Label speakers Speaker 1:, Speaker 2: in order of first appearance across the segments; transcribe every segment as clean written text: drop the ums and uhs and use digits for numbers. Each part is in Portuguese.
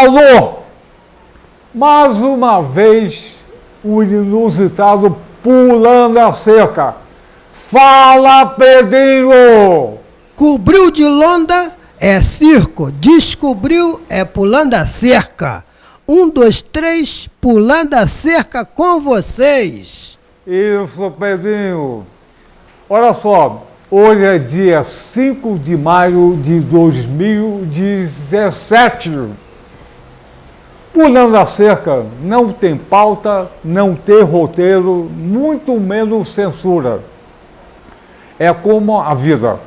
Speaker 1: Alô! Mais uma vez, o inusitado pulando a cerca. Fala, Pedrinho!
Speaker 2: Cobriu de londa é circo, descobriu é pulando a cerca. 1, 2, 3, pulando a cerca com vocês.
Speaker 1: Isso, Pedrinho. Olha só, hoje é dia 5 de maio de 2017. Pulando a cerca não tem pauta, não tem roteiro, muito menos censura. É como a vida.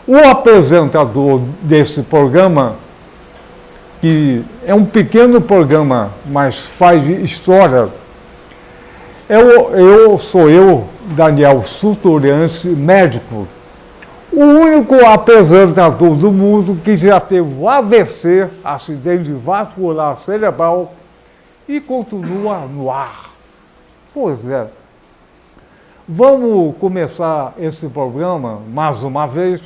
Speaker 1: O apresentador desse programa, que é um pequeno programa, mas faz história, sou eu, Daniel Suturianci, médico. O único apresentador do mundo que já teve o AVC, acidente vascular cerebral, e continua no ar. Pois é. Vamos começar esse programa, mais uma vez,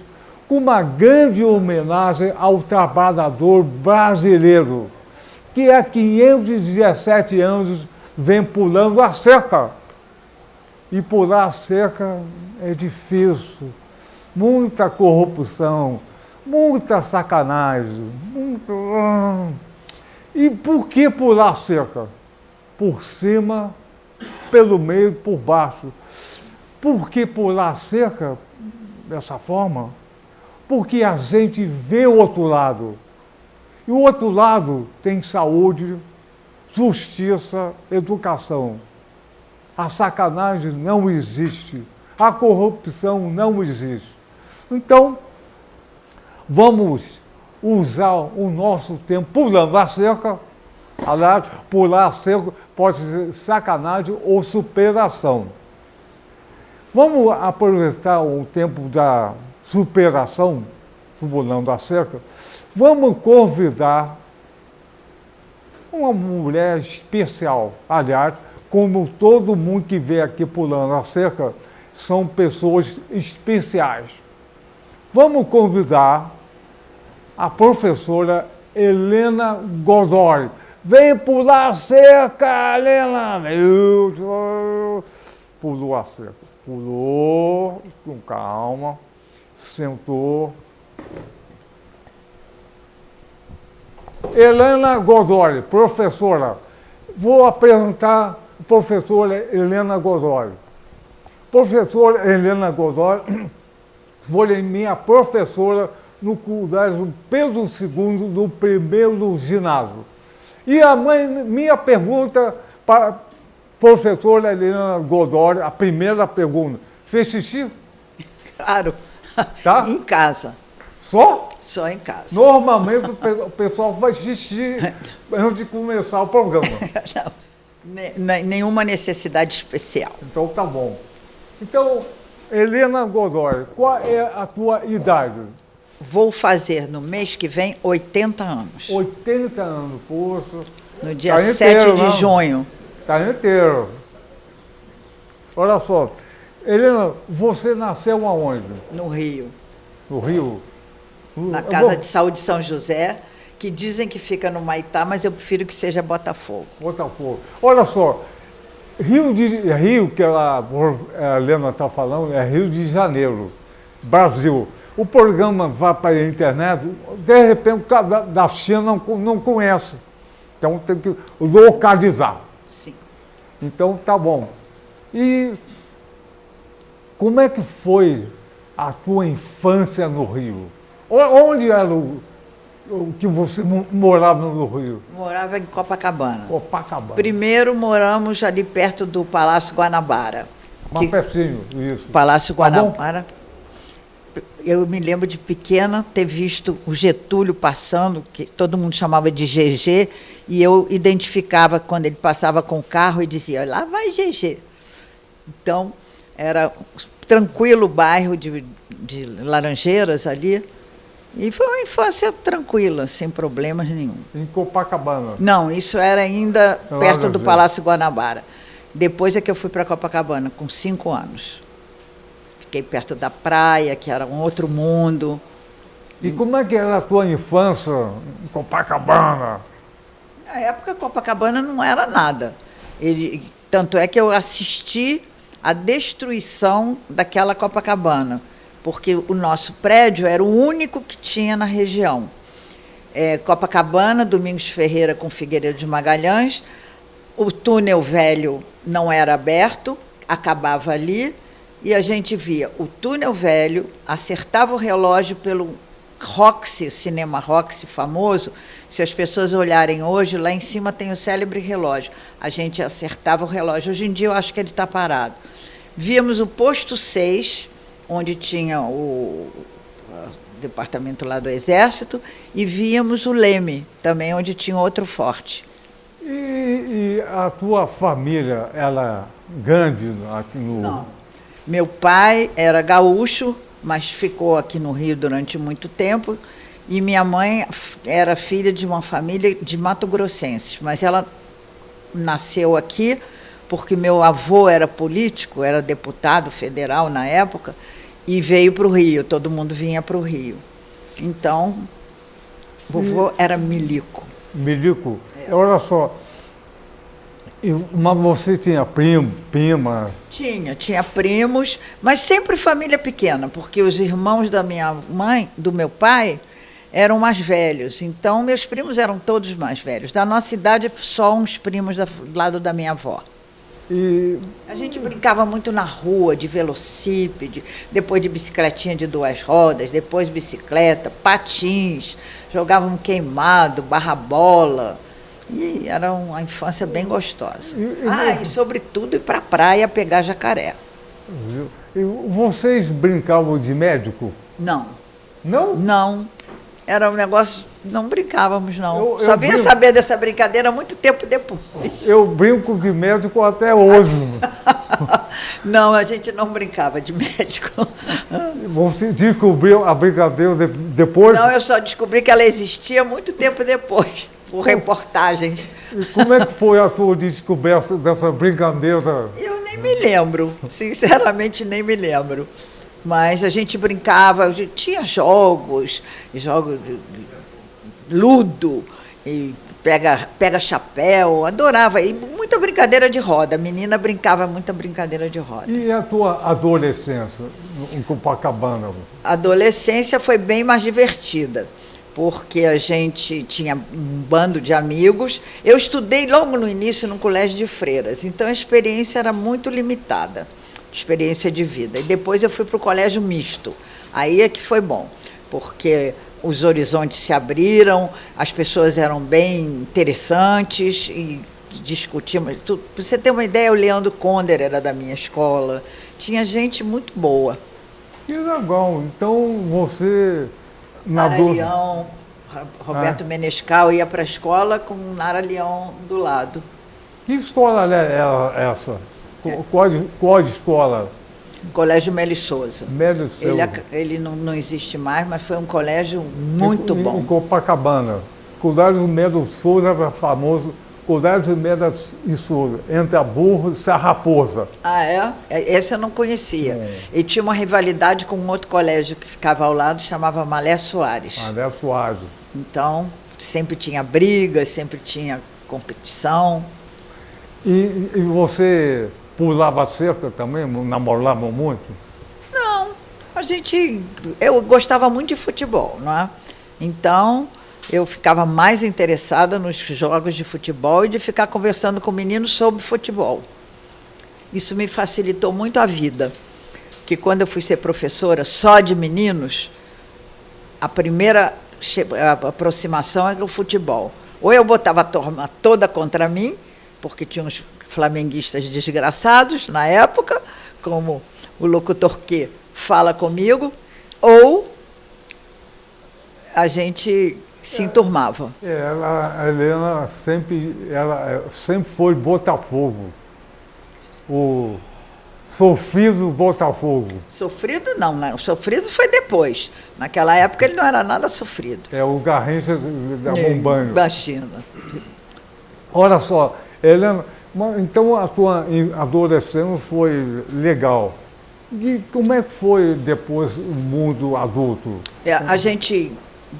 Speaker 1: com uma grande homenagem ao trabalhador brasileiro, que há 517 anos vem pulando a cerca. E pular a cerca é difícil. Muita corrupção, muita sacanagem. E por que pular a cerca? Por cima, pelo meio, por baixo. Por que pular a cerca dessa forma? Porque a gente vê o outro lado. E o outro lado tem saúde, justiça, educação. A sacanagem não existe. A corrupção não existe. Então, vamos usar o nosso tempo pulando a cerca. Aliás, pular a cerca pode ser sacanagem ou superação. Vamos aproveitar o tempo da superação, pulando a cerca. Vamos convidar uma mulher especial. Aliás, como todo mundo que vem aqui pulando a cerca, são pessoas especiais. Vamos convidar a professora Helena Godoy. Vem pular a cerca, Helena! Pulou a cerca. Pulou, com calma, sentou. Helena Godoy, professora. Vou apresentar a professora Helena Godoy. Professora Helena Godoy foi minha professora no colégio Pedro II do primeiro ginásio. E minha pergunta para a professora Helena Godoy, a primeira pergunta, fez xixi?
Speaker 3: Claro,
Speaker 1: Tá?
Speaker 3: em casa.
Speaker 1: Só?
Speaker 3: Só em casa.
Speaker 1: Normalmente o pessoal faz xixi antes de começar o programa.
Speaker 3: Não, nenhuma necessidade especial.
Speaker 1: Então tá bom. Então, Helena Godoy, qual é a tua idade?
Speaker 3: Vou fazer no mês que vem 80 anos.
Speaker 1: 80 anos, poxa.
Speaker 3: No dia
Speaker 1: Tá
Speaker 3: 7
Speaker 1: inteiro,
Speaker 3: de
Speaker 1: né?
Speaker 3: junho.
Speaker 1: Tá inteiro. Olha só, Helena, você nasceu aonde?
Speaker 3: No Rio.
Speaker 1: No Rio?
Speaker 3: Na Casa de Saúde São José, que dizem que fica no Maitá, mas eu prefiro que seja Botafogo.
Speaker 1: Botafogo. Olha só, Rio que a Helena está falando, é Rio de Janeiro, Brasil. O programa vai para a internet, de repente o cara da China não conhece. Então tem que localizar.
Speaker 3: Sim.
Speaker 1: Então tá bom. E como é que foi a tua infância no Rio? Onde era o que você morava no Rio?
Speaker 3: Morava em Copacabana.
Speaker 1: Copacabana.
Speaker 3: Primeiro moramos ali perto do Palácio Guanabara.
Speaker 1: Mais pertinho, isso.
Speaker 3: Palácio
Speaker 1: Tá bom?
Speaker 3: Guanabara. Eu me lembro de pequena ter visto o Getúlio passando, que todo mundo chamava de GG, e eu identificava quando ele passava com o carro e dizia, lá vai GG. Então, era tranquilo o bairro de Laranjeiras ali, e foi uma infância tranquila, sem problemas nenhum.
Speaker 1: Em Copacabana.
Speaker 3: Não, isso era ainda perto do
Speaker 1: Laranjeiras.
Speaker 3: Palácio Guanabara. Depois é que eu fui para Copacabana, com 5 anos. Fiquei perto da praia, que era um outro mundo.
Speaker 1: E como é que era a tua infância em Copacabana?
Speaker 3: Na época, Copacabana não era nada. Tanto é que eu assisti à destruição daquela Copacabana, porque o nosso prédio era o único que tinha na região. Copacabana, Domingos Ferreira com Figueiredo de Magalhães, o túnel velho não era aberto, acabava ali, e a gente via o túnel velho, acertava o relógio pelo Roxy, o cinema Roxy famoso. Se as pessoas olharem hoje, lá em cima tem o célebre relógio. A gente acertava o relógio. Hoje em dia eu acho que ele está parado. Víamos o posto 6, onde tinha o departamento lá do Exército, e víamos o Leme, também onde tinha outro forte.
Speaker 1: E a tua família, ela grande aqui no...
Speaker 3: Não. Meu pai era gaúcho, mas ficou aqui no Rio durante muito tempo, e minha mãe era filha de uma família de mato-grossenses, mas ela nasceu aqui porque meu avô era político, era deputado federal na época, e veio para o Rio, todo mundo vinha para o Rio. Então, vovô era milico.
Speaker 1: Milico? Olha só, mas você tinha primas?
Speaker 3: Tinha primos, mas sempre família pequena, porque os irmãos da minha mãe, do meu pai, eram mais velhos. Então, meus primos eram todos mais velhos. Da nossa idade, só uns primos do lado da minha avó. A gente brincava muito na rua, de velocípede, depois de bicicletinha de 2 rodas, depois bicicleta, patins, jogávamos queimado, barra-bola. E era uma infância bem gostosa. E sobretudo, ir para a praia pegar jacaré.
Speaker 1: E vocês brincavam de médico?
Speaker 3: Não.
Speaker 1: Não?
Speaker 3: Não. Era um negócio... Não brincávamos, não. Só vinha saber dessa brincadeira muito tempo depois.
Speaker 1: Eu brinco de médico até hoje.
Speaker 3: Não, a gente não brincava de médico.
Speaker 1: Você descobriu a brincadeira depois?
Speaker 3: Não, eu só descobri que ela existia muito tempo depois, por reportagens.
Speaker 1: E como é que foi a tua descoberta dessa brincadeira?
Speaker 3: Eu nem me lembro, sinceramente nem me lembro. Mas a gente brincava, tinha jogos de ludo, e pega chapéu, adorava. E muita brincadeira de roda, a menina brincava muita brincadeira de roda.
Speaker 1: E a tua adolescência em Copacabana?
Speaker 3: A adolescência foi bem mais divertida, porque a gente tinha um bando de amigos. Eu estudei logo no início num colégio de freiras, então a experiência era muito limitada, experiência de vida. E depois eu fui para o colégio misto, aí é que foi bom, porque os horizontes se abriram, as pessoas eram bem interessantes e discutíamos. Para você ter uma ideia, o Leandro Conder era da minha escola, tinha gente muito boa.
Speaker 1: Que legal, então você...
Speaker 3: Nara Leão, Roberto Menescal ia para a escola com Nara Leão do lado.
Speaker 1: Que escola é essa? Qual escola?
Speaker 3: Colégio Meli Souza.
Speaker 1: Meli Souza.
Speaker 3: Ele não existe mais, mas foi um colégio muito bom.
Speaker 1: Em Copacabana. Colégio Meli Souza era famoso. Colégio Meli Souza, entre a Burro e Serra Raposa.
Speaker 3: Ah, é? Esse eu não conhecia. E tinha uma rivalidade com um outro colégio que ficava ao lado, chamava Malé Soares.
Speaker 1: Malé Soares.
Speaker 3: Então, sempre tinha briga, sempre tinha competição.
Speaker 1: E você pulava cerca também? Namorava muito?
Speaker 3: Não, eu gostava muito de futebol, não é? Então, eu ficava mais interessada nos jogos de futebol e de ficar conversando com meninos sobre futebol. Isso me facilitou muito a vida, que quando eu fui ser professora só de meninos, a primeira aproximação era o futebol. Ou eu botava a turma toda contra mim, porque tinha uns flamenguistas desgraçados na época, como o locutor que fala comigo, ou a gente se enturmava.
Speaker 1: A Helena sempre foi Botafogo, o sofrido Botafogo.
Speaker 3: Sofrido não, né? O sofrido foi depois. Naquela época ele não era nada sofrido.
Speaker 1: É o Garrincha da Bombanho.
Speaker 3: Imagina.
Speaker 1: Olha só, Helena, então a tua adolescência foi legal. E como é que foi depois o mundo adulto?
Speaker 3: A gente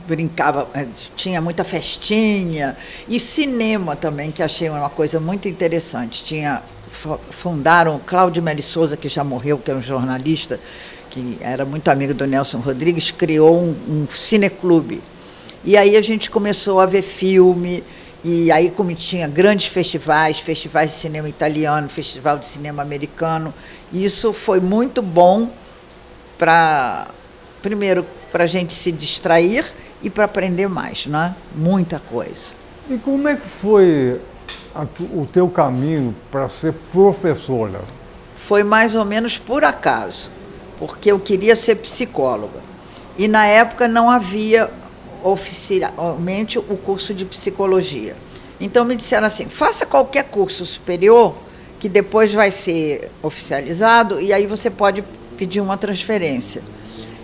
Speaker 3: brincava, tinha muita festinha, e cinema também, que achei uma coisa muito interessante. Fundaram Cláudio Meli Souza, que já morreu, que é um jornalista, que era muito amigo do Nelson Rodrigues, criou um cineclube. E aí a gente começou a ver filme, e aí como tinha grandes festivais de cinema italiano, festival de cinema americano, e isso foi muito bom primeiro, para a gente se distrair e para aprender mais, né? Muita coisa.
Speaker 1: E como é que foi o teu caminho para ser professora?
Speaker 3: Foi mais ou menos por acaso, porque eu queria ser psicóloga. E na época não havia oficialmente o curso de psicologia. Então me disseram assim, faça qualquer curso superior, que depois vai ser oficializado, e aí você pode pedir uma transferência.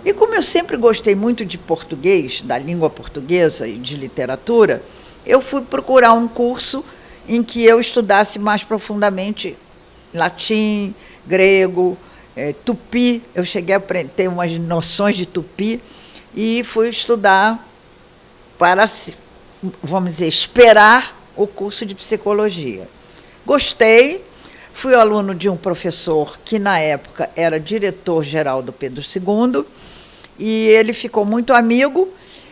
Speaker 3: E como eu sempre gostei muito de português, da língua portuguesa e de literatura, eu fui procurar um curso em que eu estudasse mais profundamente latim, grego, tupi. Eu cheguei a ter umas noções de tupi e fui estudar para, vamos dizer, esperar o curso de psicologia. Gostei, fui aluno de um professor que, na época, era diretor-geral do Pedro II, e ele ficou muito amigo,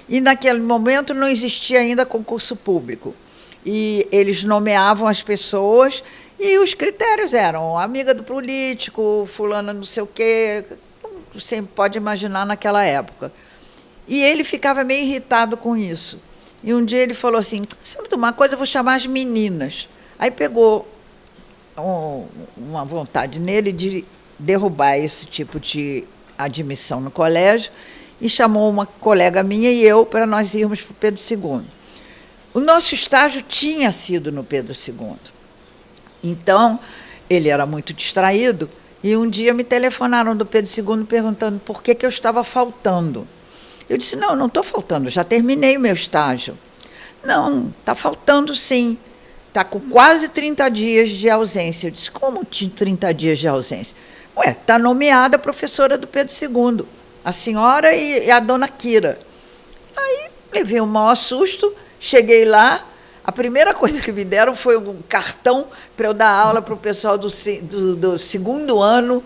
Speaker 3: e naquele momento não existia ainda concurso público. E eles nomeavam as pessoas, e os critérios eram amiga do político, fulana não sei o quê, você pode imaginar naquela época. E ele ficava meio irritado com isso. E um dia ele falou assim, sabe de uma coisa, eu vou chamar as meninas. Aí pegou uma vontade nele de derrubar esse tipo de admissão no colégio e chamou uma colega minha e eu para nós irmos para o Pedro II. O nosso estágio tinha sido no Pedro II. Então, ele era muito distraído e um dia me telefonaram do Pedro II perguntando por que eu estava faltando. Eu disse, não estou faltando, já terminei o meu estágio. Não, está faltando sim. Está com quase 30 dias de ausência. Eu disse, como 30 dias de ausência? Está nomeada professora do Pedro II, a senhora e a dona Kira. Aí levei um maior susto, cheguei lá, a primeira coisa que me deram foi um cartão para eu dar aula para o pessoal do segundo ano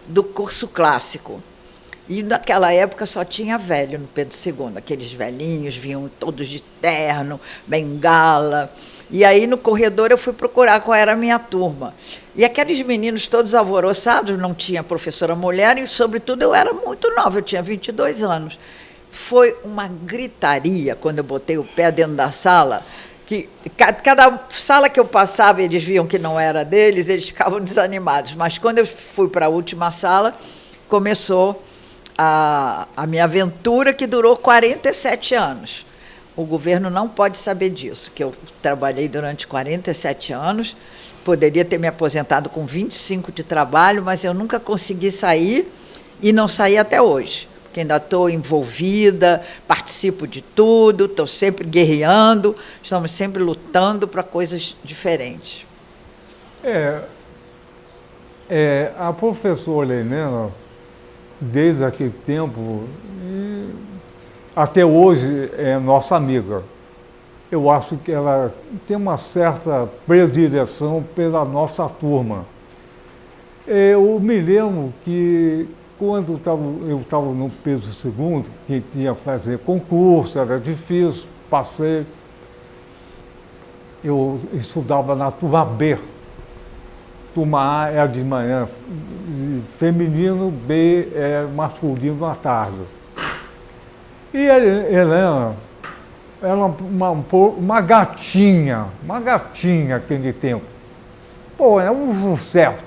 Speaker 3: do curso clássico. E naquela época só tinha velho no Pedro II, aqueles velhinhos vinham todos de terno, bengala. E aí, no corredor, eu fui procurar qual era a minha turma. E aqueles meninos todos alvoroçados, não tinha professora mulher, e, sobretudo, eu era muito nova, eu tinha 22 anos. Foi uma gritaria quando eu botei o pé dentro da sala, que cada sala que eu passava, eles viam que não era deles, eles ficavam desanimados. Mas quando eu fui para a última sala, começou a minha aventura, que durou 47 anos. O governo não pode saber disso, que eu trabalhei durante 47 anos, poderia ter me aposentado com 25 de trabalho, mas eu nunca consegui sair e não saí até hoje, porque ainda estou envolvida, participo de tudo, estou sempre guerreando, estamos sempre lutando para coisas diferentes.
Speaker 1: A professora Helena, desde aquele tempo, até hoje é nossa amiga. Eu acho que ela tem uma certa predileção pela nossa turma. Eu me lembro que quando eu estava no Pedro II, que tinha que fazer concurso, era difícil, passei. Eu estudava na turma B. Turma A era de manhã feminino, B é masculino à tarde. E a Helena era uma gatinha aquele tempo. Pô, era um sucesso.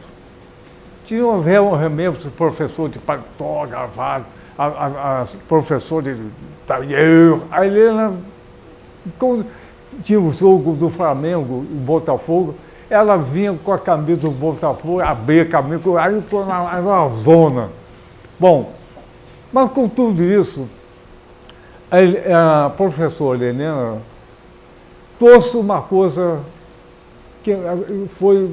Speaker 1: Tinha realmente o professor de paletó, gravado, a professora de tailleur. A Helena, quando tinha o jogo do Flamengo e Botafogo, ela vinha com a camisa do Botafogo, abria a camisa, aí eu estou na zona. Bom, mas com tudo isso, a professora Helena trouxe uma coisa que foi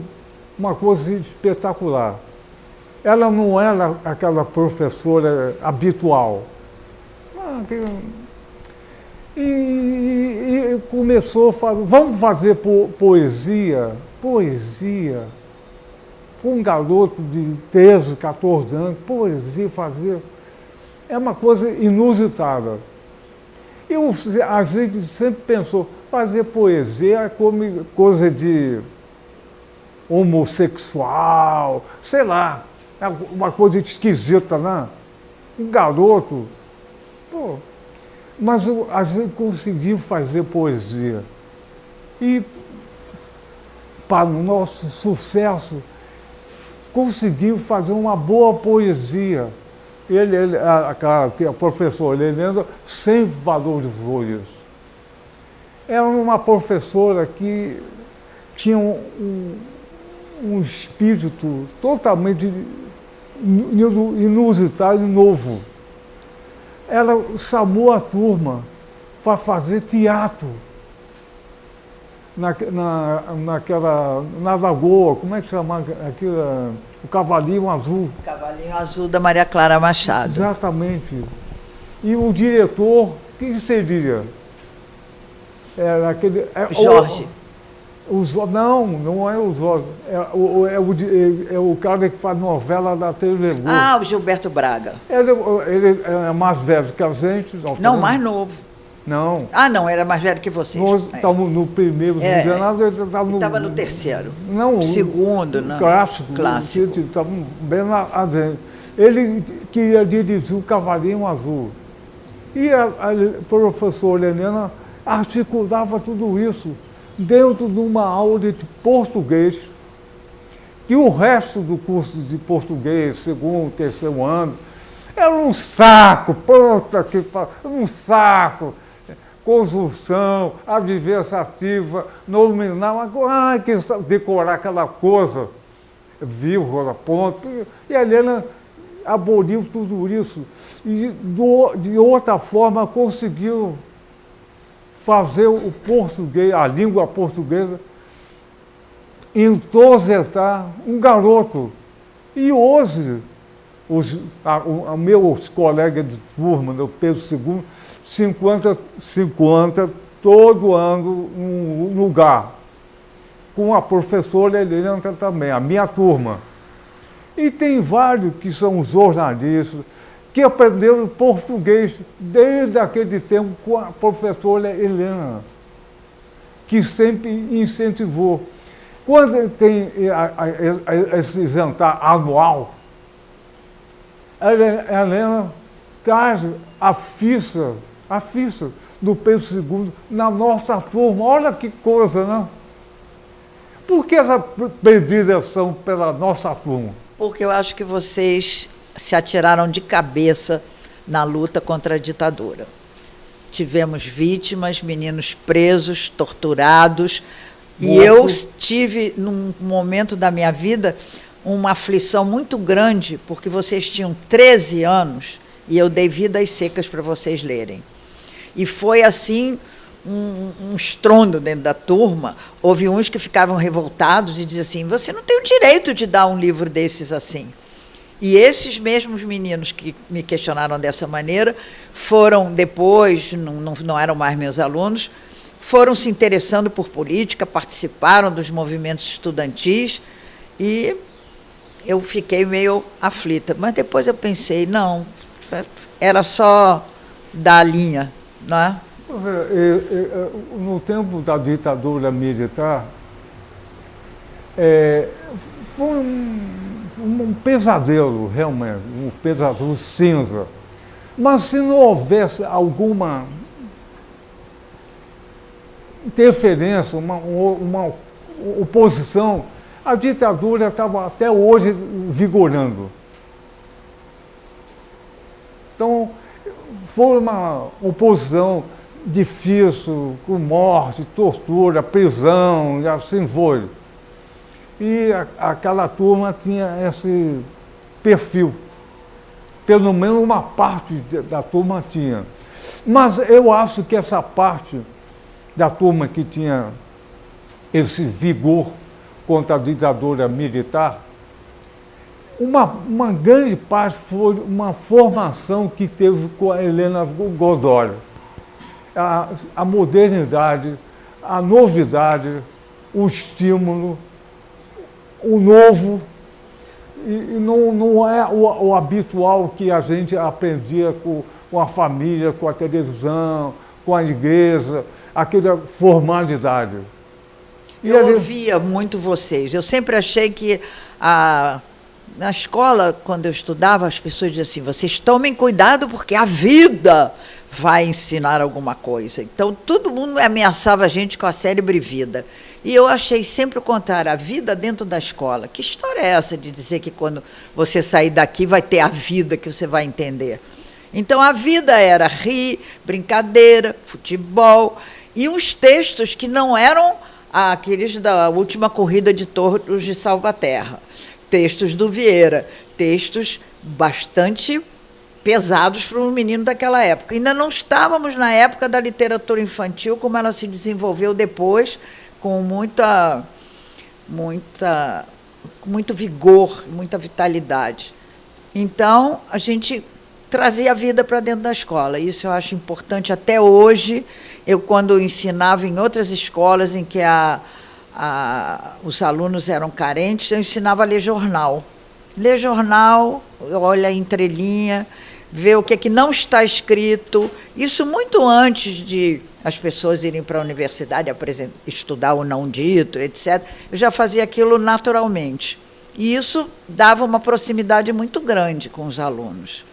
Speaker 1: uma coisa espetacular. Ela não era aquela professora habitual. E começou a falar, vamos fazer poesia, poesia. Um garoto de 13, 14 anos, poesia, fazer, é uma coisa inusitada. A gente sempre pensou, fazer poesia é como coisa de homossexual, sei lá, é uma coisa esquisita, né? Um garoto, pô, mas a gente conseguiu fazer poesia. E, para o nosso sucesso, conseguiu fazer uma boa poesia. A professora Helena sempre valorizou isso. Era uma professora que tinha um espírito totalmente inusitado e novo. Ela chamou a turma para fazer teatro na Lagoa, como é que chama aquilo? O Cavalinho Azul.
Speaker 3: O Cavalinho Azul da Maria Clara Machado.
Speaker 1: Exatamente. E o diretor, quem seria? Era aquele...
Speaker 3: Jorge.
Speaker 1: Não é o Jorge. É o cara que faz novela da TV.
Speaker 3: Ah, o Gilberto Braga.
Speaker 1: Ele é mais velho que a gente.
Speaker 3: Não, mais novo.
Speaker 1: Não.
Speaker 3: Ah, não, era mais velho que vocês.
Speaker 1: Nós estávamos no primeiro, ele
Speaker 3: estava no terceiro.
Speaker 1: Não,
Speaker 3: segundo, não.
Speaker 1: Clássico. Estávamos bem lá dentro. Ele queria dirigir o Cavalinho Azul. E a professora Helena articulava tudo isso dentro de uma aula de português, que o resto do curso de português, segundo, terceiro ano, era um saco, um saco. Conjunção, adversativa, nominal, que decorar aquela coisa, vírgula, ponto. E a Helena aboliu tudo isso. E, de outra forma, conseguiu fazer o português, a língua portuguesa, entrosetar um garoto. E hoje, meus colegas de turma, do Pedro II, 50 todo ano um lugar, com a professora Helena também, a minha turma. E tem vários que são jornalistas, que aprenderam português desde aquele tempo com a professora Helena, que sempre incentivou. Quando tem esse jantar anual, a Helena traz a ficha do Pedro II na nossa turma. Olha que coisa, não? Por que essa predileção pela nossa turma?
Speaker 3: Porque eu acho que vocês se atiraram de cabeça na luta contra a ditadura. Tivemos vítimas, meninos presos, torturados, e eu tive, num momento da minha vida, uma aflição muito grande, porque vocês tinham 13 anos e eu dei Vidas Secas para vocês lerem. E foi assim um estrondo dentro da turma. Houve uns que ficavam revoltados e diziam assim, você não tem o direito de dar um livro desses assim. E esses mesmos meninos que me questionaram dessa maneira foram depois, não eram mais meus alunos, foram se interessando por política, participaram dos movimentos estudantis e eu fiquei meio aflita. Mas depois eu pensei, não, era só dar a linha, não é?
Speaker 1: No tempo da ditadura militar, foi um pesadelo, realmente, um pesadelo cinza. Mas se não houvesse alguma interferência, uma oposição, a ditadura estava até hoje vigorando. Então, foi uma oposição difícil, com morte, tortura, prisão, e assim foi. E aquela turma tinha esse perfil. Pelo menos uma parte da turma tinha. Mas eu acho que essa parte da turma que tinha esse vigor contra a ditadura militar, uma grande parte foi uma formação que teve com a Helena Godoy. a modernidade, a novidade, o estímulo, o novo, e não é o habitual que a gente aprendia com a família, com a televisão, com a igreja, aquela formalidade.
Speaker 3: Eu ouvia muito vocês. Eu sempre achei que na escola, quando eu estudava, as pessoas diziam assim, vocês tomem cuidado porque a vida vai ensinar alguma coisa. Então, todo mundo ameaçava a gente com a célebre vida. E eu achei sempre o contrário, a vida dentro da escola. Que história é essa de dizer que quando você sair daqui vai ter a vida que você vai entender? Então, a vida era rir, brincadeira, futebol e uns textos que não eram aqueles da última corrida de touros de Salvaterra. Textos do Vieira, textos bastante pesados para um menino daquela época. Ainda não estávamos na época da literatura infantil, como ela se desenvolveu depois, com muito vigor, muita vitalidade. Então, a gente trazia a vida para dentro da escola. Isso eu acho importante até hoje. Eu, quando ensinava em outras escolas em que os alunos eram carentes, eu ensinava a ler jornal. Ler jornal, olha a entrelinha, ver o que é que não está escrito. Isso muito antes de as pessoas irem para a universidade estudar o não dito, etc. Eu já fazia aquilo naturalmente. E isso dava uma proximidade muito grande com os alunos.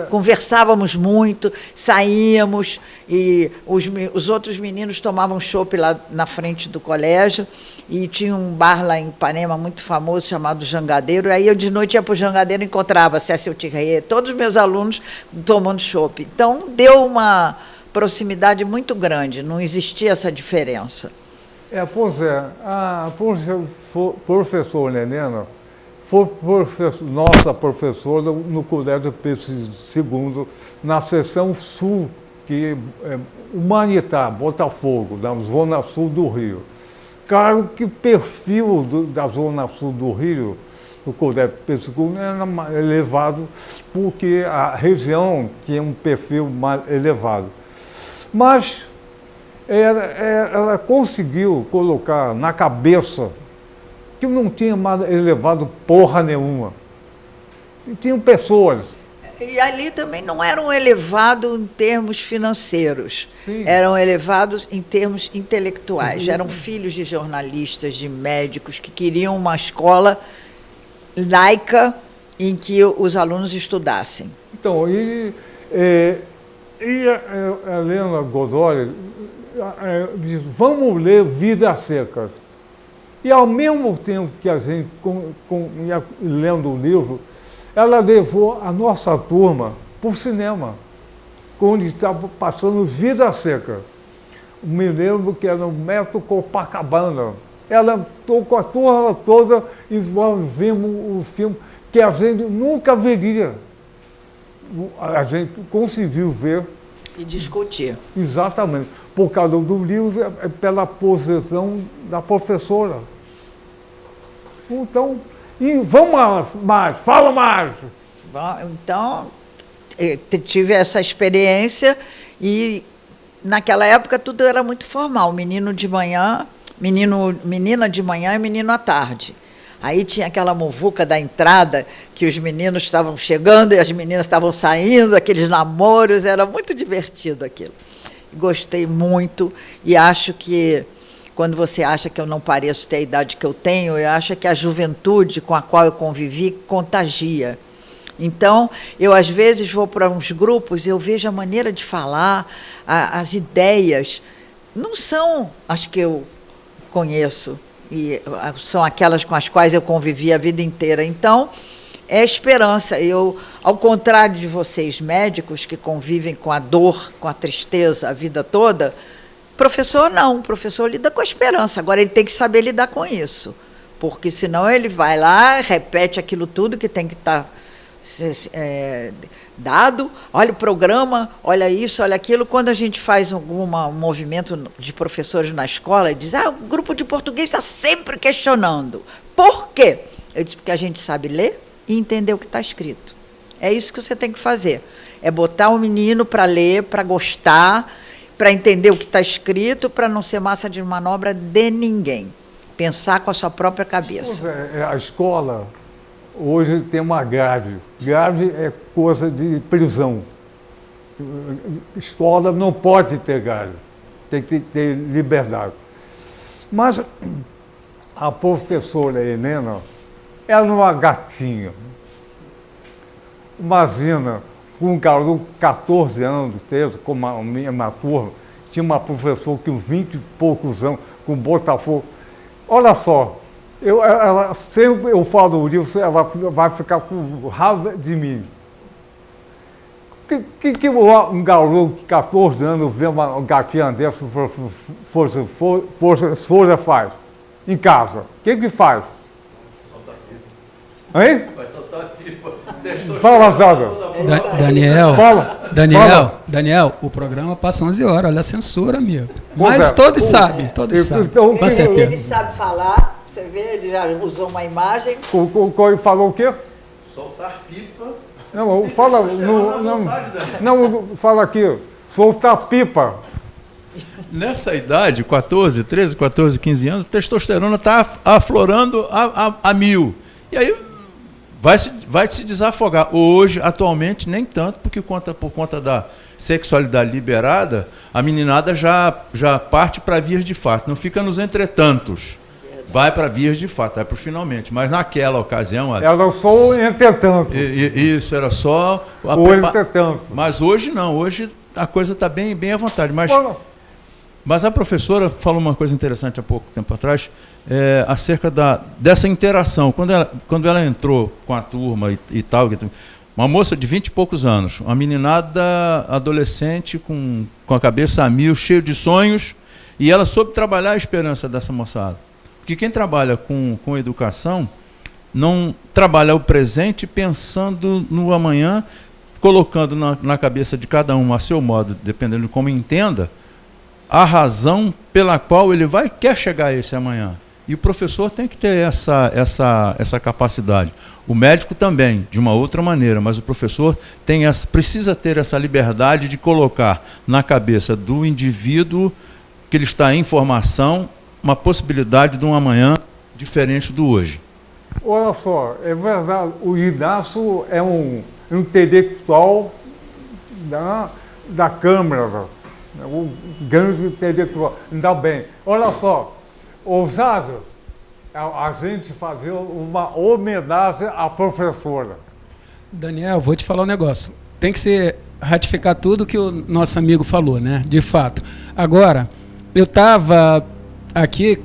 Speaker 3: Conversávamos muito, saíamos, e os outros meninos tomavam chopp lá na frente do colégio, e tinha um bar lá em Ipanema muito famoso, chamado Jangadeiro, aí eu de noite ia para o Jangadeiro e encontrava Cécile Thierry, todos os meus alunos tomando chopp. Então, deu uma proximidade muito grande, não existia essa diferença.
Speaker 1: Pois é, a professora Helena foi nossa professora no Colégio Pedro II, na seção sul, que é Humanitá, Botafogo, na zona sul do Rio. Claro que o perfil da zona sul do Rio, do Colégio Pedro II, era elevado, porque a região tinha um perfil mais elevado. Mas ela conseguiu colocar na cabeça que eu não tinha mais elevado porra nenhuma. E tinham pessoas.
Speaker 3: E ali também não eram elevados em termos financeiros.
Speaker 1: Sim.
Speaker 3: Eram elevados em termos intelectuais. Eram filhos de jornalistas, de médicos, que queriam uma escola laica em que os alunos estudassem.
Speaker 1: Então, e a Helena Godoy diz, vamos ler Vidas Secas. E, ao mesmo tempo que a gente ia lendo o livro, ela levou a nossa turma para o cinema, onde estava passando Vidas Secas. Me lembro que era no Metro Copacabana. Ela com a turma toda e nós vimos o filme que a gente nunca veria. A gente conseguiu ver.
Speaker 3: E discutir.
Speaker 1: Exatamente. Por causa do livro, pela posição da professora. Então, vamos mais, fala mais.
Speaker 3: Bom, então, tive essa experiência e naquela época tudo era muito formal. Menina de manhã e menino à tarde. Aí tinha aquela muvuca da entrada, que os meninos estavam chegando e as meninas estavam saindo, aqueles namoros, era muito divertido aquilo. Gostei muito e acho que, quando você acha que eu não pareço ter a idade que eu tenho, eu acho que a juventude com a qual eu convivi contagia. Então, eu às vezes vou para uns grupos, eu vejo a maneira de falar, as ideias, não são as que eu conheço, e são aquelas com as quais eu convivi a vida inteira. Então, é esperança. Eu, ao contrário de vocês médicos que convivem com a dor, com a tristeza a vida toda, professor não, o professor lida com a esperança. Agora ele tem que saber lidar com isso, porque senão ele vai lá, repete aquilo tudo que tem que estar dado, olha o programa, olha isso, olha aquilo. Quando a gente faz um movimento de professores na escola, diz, o grupo de português está sempre questionando. Por quê? Eu disse, porque a gente sabe ler e entender o que está escrito. É isso que você tem que fazer. É botar o menino para ler, para gostar, para entender o que está escrito, para não ser massa de manobra de ninguém. Pensar com a sua própria cabeça.
Speaker 1: A escola hoje tem uma grade. Grade é coisa de prisão. Escola não pode ter grade. Tem que ter liberdade. Mas a professora Helena, ela não é uma gatinha. Imagina, com um garoto de 14 anos, como a minha turma, tinha uma professora com 20 e poucos anos, com Botafogo. Olha só, sempre eu falo isso, ela vai ficar com raiva de mim. Que um garoto de 14 anos vê uma gatinha dessa, professora faz em casa? O que faz?
Speaker 4: Soltar pipa.
Speaker 1: Hein?
Speaker 4: Vai soltar pipa.
Speaker 1: Fala, Zaga.
Speaker 5: Daniel, o programa passa 11 horas, olha a censura, amigo.
Speaker 1: Pois
Speaker 5: Mas
Speaker 1: é.
Speaker 5: todos sabem, todos sabem.
Speaker 1: Então,
Speaker 5: Com certeza.
Speaker 3: Ele sabe falar, você vê, ele já usou uma imagem.
Speaker 1: Falou o quê?
Speaker 4: Soltar pipa.
Speaker 1: Não, fala, não, fala aqui, soltar pipa.
Speaker 4: Nessa idade, 13, 14, 15 anos, a testosterona está aflorando a mil. E aí vai se desafogar. Hoje, atualmente, nem tanto, porque por conta da sexualidade liberada, a meninada já parte para vias de fato, não fica nos entretantos. Vai para vias de fato, vai para finalmente. Mas naquela ocasião...
Speaker 1: Era só o entretanto.
Speaker 4: Isso, era só...
Speaker 1: O entretanto.
Speaker 4: Mas hoje não, hoje a coisa está bem à vontade. Mas a professora falou uma coisa interessante há pouco tempo atrás, acerca dessa interação. Quando ela entrou com a turma e tal, uma moça de 20 e poucos anos, uma meninada adolescente com a cabeça a mil, cheio de sonhos, e ela soube trabalhar a esperança dessa moçada. Porque quem trabalha com educação não trabalha o presente pensando no amanhã, colocando na cabeça de cada um, a seu modo, dependendo de como entenda, a razão pela qual ele quer chegar a esse amanhã. E o professor tem que ter essa capacidade. O médico também, de uma outra maneira, mas o professor precisa ter essa liberdade de colocar na cabeça do indivíduo que ele está em formação uma possibilidade de um amanhã diferente do hoje.
Speaker 1: Olha só, é verdade, o Inácio é um intelectual da Câmara, um grande intelectual, ainda bem. Olha só, ousado a gente fazer uma homenagem à professora.
Speaker 5: Daniel, vou te falar um negócio. Tem que se ratificar tudo que o nosso amigo falou, né? De fato. Agora, eu estava aqui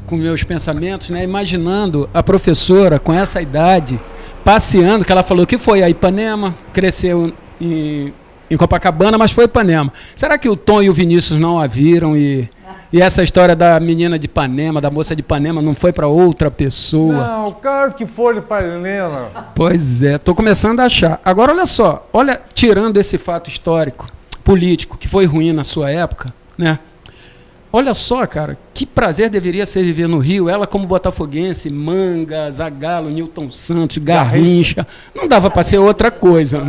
Speaker 5: com meus pensamentos, né, imaginando a professora com essa idade, passeando, que ela falou que foi a Ipanema, cresceu em Copacabana, mas foi Ipanema. Será que o Tom e o Vinícius não a viram e essa história da menina de Ipanema, da moça de Ipanema, não foi para outra pessoa?
Speaker 1: Não, claro que foi para Helena.
Speaker 5: Pois é, estou começando a achar. Agora, olha só, tirando esse fato histórico, político, que foi ruim na sua época, né? Olha só, cara, que prazer deveria ser viver no Rio, ela como botafoguense, Manga, Zagallo, Newton Santos, Garrincha, não dava para ser outra coisa,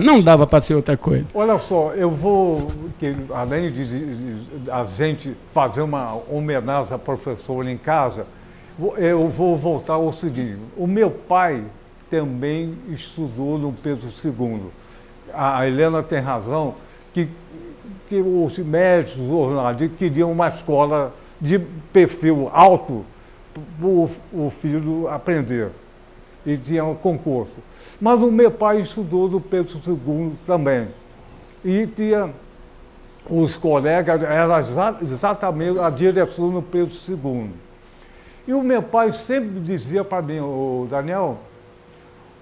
Speaker 1: Olha só, eu vou, além de a gente fazer uma homenagem à professora em casa, eu vou voltar ao seguinte, o meu pai também estudou no Pedro II, a Helena tem razão, que os médicos, os jornalistas queriam uma escola de perfil alto para o filho aprender. E tinha um concurso. Mas o meu pai estudou no Pedro II também. E tinha os colegas, era exatamente a direção no Pedro II. E o meu pai sempre dizia para mim, Daniel,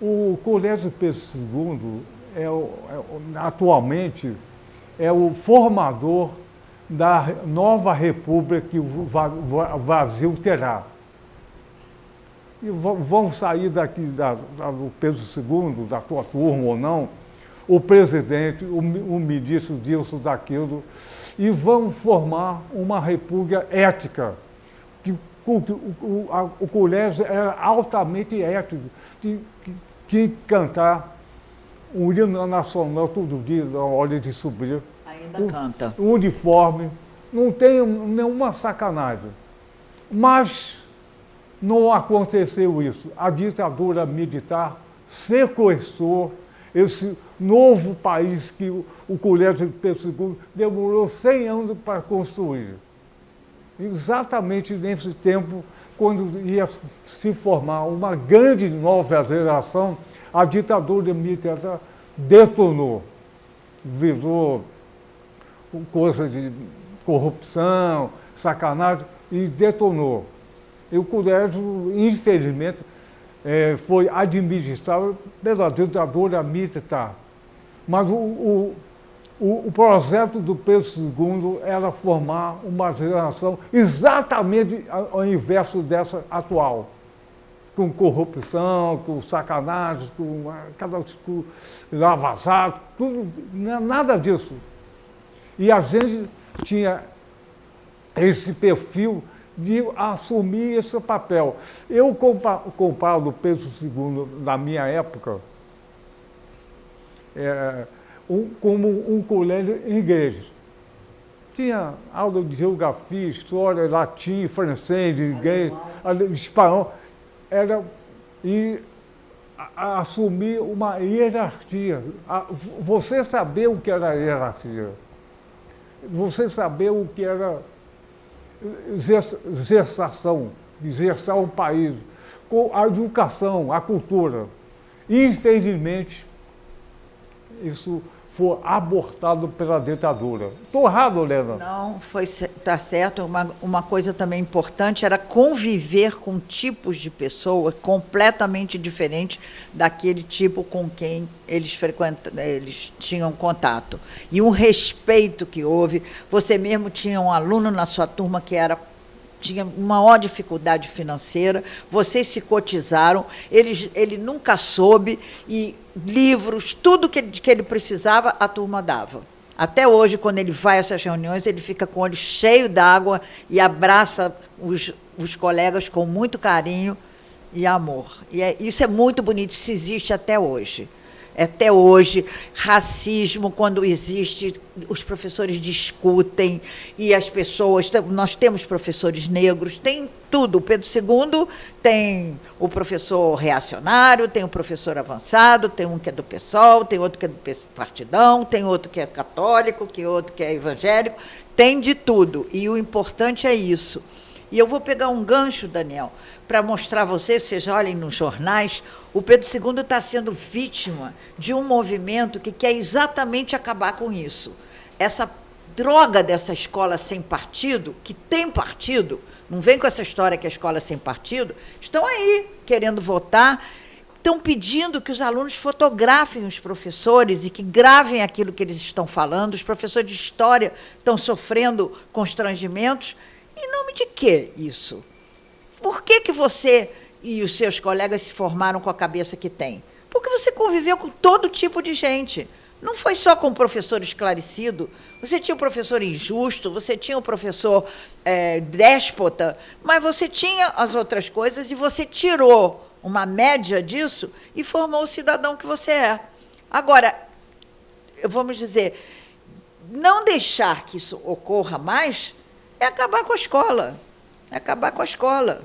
Speaker 1: o Colégio Pedro II atualmente é o formador da nova república que o Brasil terá. E vão sair daqui do Pedro II, da tua turma ou não, o presidente, o ministro disso, daquilo, e vão formar uma república ética. O colégio era altamente ético, que cantar o hino nacional todo dia, na hora de subir.
Speaker 3: Ainda canta.
Speaker 1: O uniforme, não tem nenhuma sacanagem. Mas não aconteceu isso. A ditadura militar sequestrou esse novo país que o Colégio de Pedro II demorou 100 anos para construir. Exatamente nesse tempo, quando ia se formar uma grande nova geração, a ditadura militar detonou. Virou coisa de corrupção, sacanagem, e detonou. E o colégio, infelizmente, foi administrado pela ditadura militar. Mas o projeto do Pedro II era formar uma geração exatamente ao inverso dessa atual, com corrupção, com sacanagem, com lava-jato, tudo, nada disso. E a gente tinha esse perfil de assumir esse papel. Eu comparo o Pedro II, na minha época, como um colégio em igreja. Tinha aula de geografia, história, latim, francês, inglês, espanhol. E assumir uma hierarquia. Você saber o que era hierarquia. Você saber o que era exerçar um país, com a educação, a cultura. Infelizmente, isso foi abortado pela ditadura. Estou errado, Helena?
Speaker 3: Não, está certo. Uma coisa também importante era conviver com tipos de pessoas completamente diferentes daquele tipo com quem eles tinham contato. E um respeito que houve. Você mesmo tinha um aluno na sua turma que tinha maior dificuldade financeira, vocês se cotizaram, ele nunca soube, e livros, tudo que ele precisava, a turma dava. Até hoje, quando ele vai a essas reuniões, ele fica com o olho cheio d'água e abraça os colegas com muito carinho e amor. E isso é muito bonito, isso existe até hoje. Até hoje, racismo, quando existe, os professores discutem, e as pessoas... Nós temos professores negros, tem tudo. O Pedro II tem o professor reacionário, tem o professor avançado, tem um que é do PSOL, tem outro que é do Partidão, tem outro que é católico, tem outro que é evangélico, tem de tudo. E o importante é isso. E eu vou pegar um gancho, Daniel, para mostrar a vocês olhem nos jornais, o Pedro II está sendo vítima de um movimento que quer exatamente acabar com isso. Essa droga dessa escola sem partido, que tem partido, não vem com essa história que a escola é sem partido, estão aí querendo votar, estão pedindo que os alunos fotografem os professores e que gravem aquilo que eles estão falando. Os professores de história estão sofrendo constrangimentos. Em nome de quê isso? Por que você e os seus colegas se formaram com a cabeça que têm? Porque você conviveu com todo tipo de gente. Não foi só com o professor esclarecido. Você tinha o professor injusto, você tinha o professor déspota, mas você tinha as outras coisas e você tirou uma média disso e formou o cidadão que você é. Agora, vamos dizer, não deixar que isso ocorra mais é acabar com a escola. É acabar com a escola.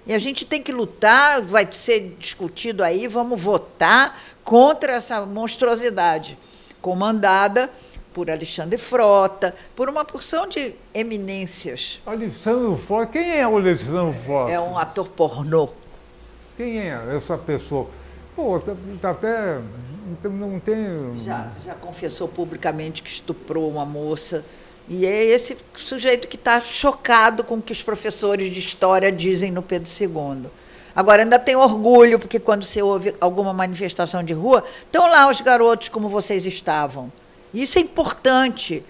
Speaker 3: E a gente tem que lutar, vai ser discutido aí, vamos votar contra essa monstruosidade, comandada por Alexandre Frota, por uma porção de eminências.
Speaker 1: Alexandre Frota, quem é o Alexandre Frota?
Speaker 3: É um ator pornô.
Speaker 1: Quem é essa pessoa? Pô, tá até... não tem...
Speaker 3: Já confessou publicamente que estuprou uma moça. E é esse sujeito que está chocado com o que os professores de história dizem no Pedro II. Agora, ainda tem orgulho, porque quando você ouve alguma manifestação de rua, estão lá os garotos como vocês estavam. Isso é importante.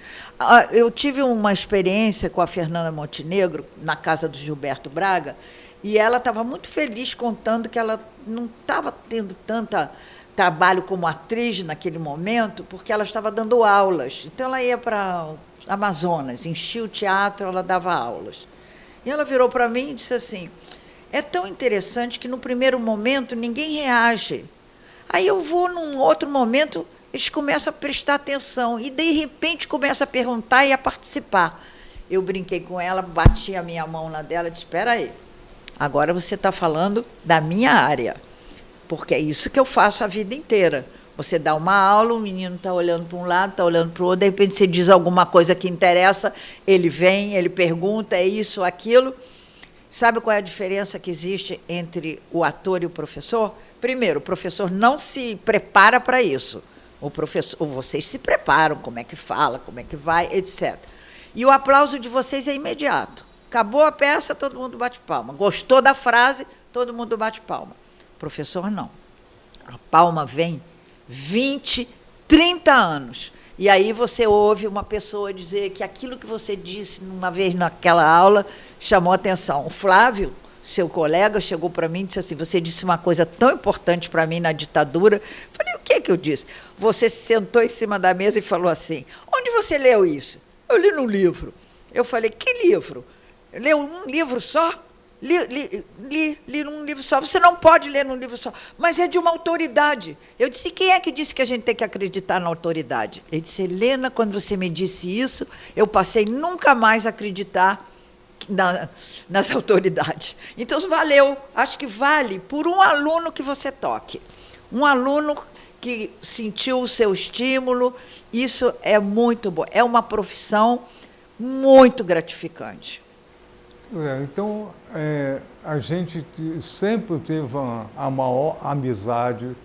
Speaker 3: Eu tive uma experiência com a Fernanda Montenegro, na casa do Gilberto Braga, e ela estava muito feliz contando que ela não estava tendo tanta trabalho como atriz naquele momento, porque ela estava dando aulas. Então, ela ia para Amazonas, enchia o teatro, ela dava aulas. E ela virou para mim e disse assim, é tão interessante que no primeiro momento ninguém reage. Aí eu vou num outro momento, eles começam a prestar atenção e de repente começam a perguntar e a participar. Eu brinquei com ela, bati a minha mão na dela e disse, espera aí, agora você está falando da minha área, porque é isso que eu faço a vida inteira. Você dá uma aula, o menino está olhando para um lado, está olhando para o outro, de repente você diz alguma coisa que interessa, ele vem, ele pergunta, é isso, aquilo. Sabe qual é a diferença que existe entre o ator e o professor? Primeiro, o professor não se prepara para isso. O professor, vocês se preparam, como é que fala, como é que vai, etc. E o aplauso de vocês é imediato. Acabou a peça, todo mundo bate palma. Gostou da frase, todo mundo bate palma. O professor não. A palma vem 20, 30 anos. E aí você ouve uma pessoa dizer que aquilo que você disse uma vez naquela aula chamou a atenção. O Flávio, seu colega, chegou para mim e disse assim, você disse uma coisa tão importante para mim na ditadura. Falei, o que eu disse? Você se sentou em cima da mesa e falou assim, onde você leu isso? Eu li num livro. Eu falei, que livro? Leu um livro só? Li num livro só. Você não pode ler num livro só, mas é de uma autoridade. Eu disse, quem é que disse que a gente tem que acreditar na autoridade? Ele disse, Helena, quando você me disse isso, eu passei nunca mais a acreditar nas autoridades. Então, valeu. Acho que vale por um aluno que você toque. Um aluno que sentiu o seu estímulo, isso é muito bom. É uma profissão muito gratificante.
Speaker 1: Então, a gente sempre teve a maior amizade,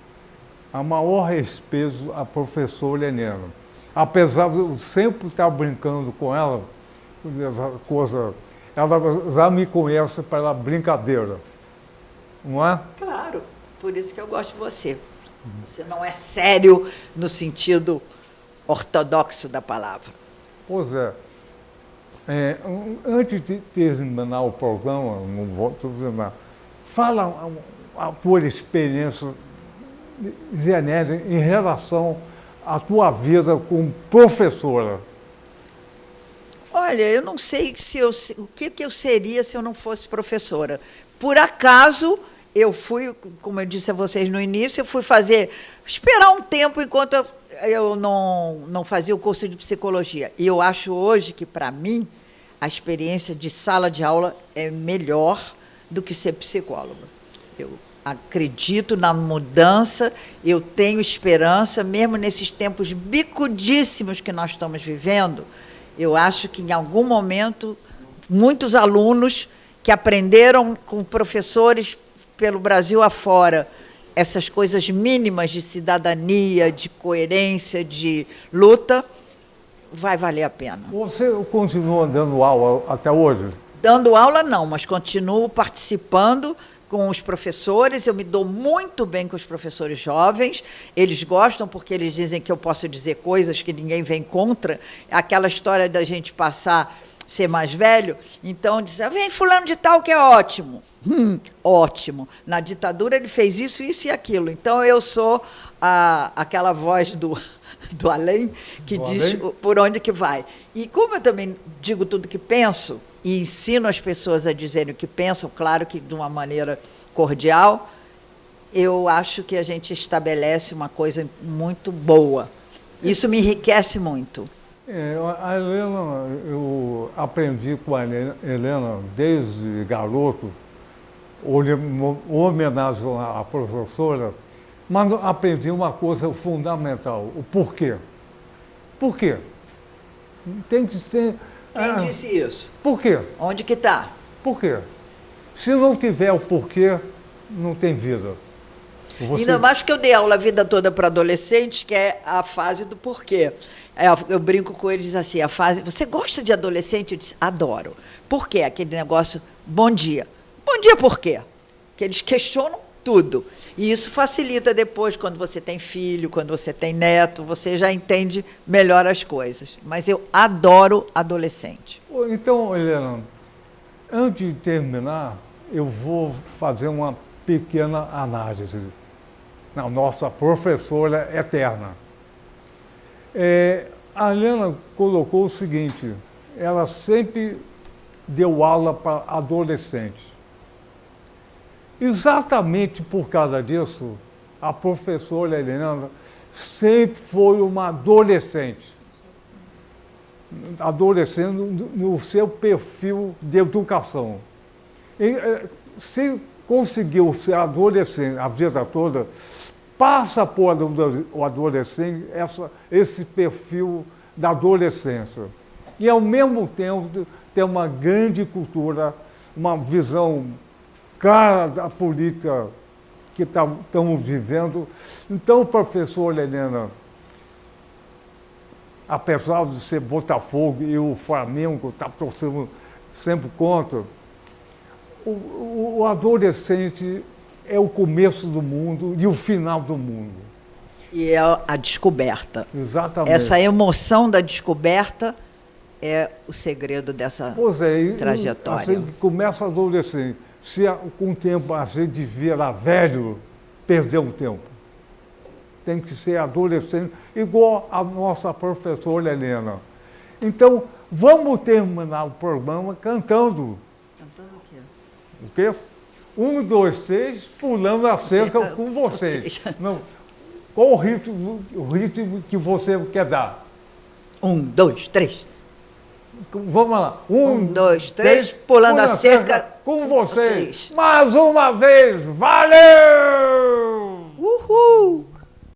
Speaker 1: a maior respeito à professora Helena. Apesar de eu sempre estar brincando com ela, essa coisa, ela já me conhece pela brincadeira, não é?
Speaker 3: Claro, por isso que eu gosto de você. Você não é sério no sentido ortodoxo da palavra.
Speaker 1: Pois é. Antes de terminar o programa, não vou terminar, fala a tua experiência, Zenéia, em relação à tua vida como professora.
Speaker 3: Olha, eu não sei o que eu seria se eu não fosse professora. Por acaso, eu fui, como eu disse a vocês no início, eu fui esperar um tempo enquanto eu não fazia o curso de psicologia. E eu acho hoje que, para mim, a experiência de sala de aula é melhor do que ser psicólogo. Eu acredito na mudança, eu tenho esperança, mesmo nesses tempos bicudíssimos que nós estamos vivendo, eu acho que, em algum momento, muitos alunos que aprenderam com professores pelo Brasil afora essas coisas mínimas de cidadania, de coerência, de luta, vai valer a pena.
Speaker 1: Você continua dando aula até hoje?
Speaker 3: Dando aula não, mas continuo participando com os professores. Eu me dou muito bem com os professores jovens. Eles gostam porque eles dizem que eu posso dizer coisas que ninguém vem contra. Aquela história da gente ser mais velho. Então, diz, vem fulano de tal que é ótimo. Ótimo. Na ditadura ele fez isso, isso e aquilo. Então, eu sou aquela voz do além, que diz por onde que vai. E como eu também digo tudo que penso, e ensino as pessoas a dizerem o que pensam, claro que de uma maneira cordial, eu acho que a gente estabelece uma coisa muito boa. Isso me enriquece muito.
Speaker 1: A Helena, eu aprendi com a Helena desde garoto, homenagem à professora, mas aprendi uma coisa fundamental, o porquê. Por quê? Tem que ser...
Speaker 3: Quem disse isso?
Speaker 1: Por quê?
Speaker 3: Onde que está?
Speaker 1: Por quê? Se não tiver o porquê, não tem vida.
Speaker 3: Ainda mais que eu dei aula a vida toda para adolescentes, que é a fase do porquê. Eu brinco com eles, diz assim, a fase... Você gosta de adolescente? Eu disse, adoro. Por quê? Aquele negócio, bom dia. Bom dia por quê? Porque eles questionam tudo. E isso facilita depois, quando você tem filho, quando você tem neto, você já entende melhor as coisas. Mas eu adoro adolescente.
Speaker 1: Então, Helena, antes de terminar, eu vou fazer uma pequena análise na nossa professora eterna. A Helena colocou o seguinte, ela sempre deu aula para adolescentes. Exatamente por causa disso, a professora Helena sempre foi uma adolescente. adolescente no seu perfil de educação. Se conseguiu ser adolescente a vida toda, passa por o adolescente esse perfil da adolescência. E, ao mesmo tempo, tem uma grande cultura, uma visão clara da política que estamos vivendo. Então, professor Helena, apesar de ser Botafogo e o Flamengo está torcendo sempre contra, o adolescente é o começo do mundo e o final do mundo.
Speaker 3: E é a descoberta.
Speaker 1: Exatamente.
Speaker 3: Essa emoção da descoberta é o segredo dessa trajetória.
Speaker 1: Assim que começa a adolescente, se com o tempo a gente virar velho, perdeu um tempo. Tem que ser adolescente, igual a nossa professora Helena. Então, vamos terminar o programa cantando.
Speaker 3: Cantando o quê?
Speaker 1: O quê? 1, 2, 3, pulando a cerca com vocês. Não. Qual o ritmo que você quer dar?
Speaker 3: 1, 2, 3.
Speaker 1: Vamos lá.
Speaker 3: 1, 2, 3, pulando a cerca
Speaker 1: com vocês. Mais uma vez, valeu!
Speaker 3: Uhul!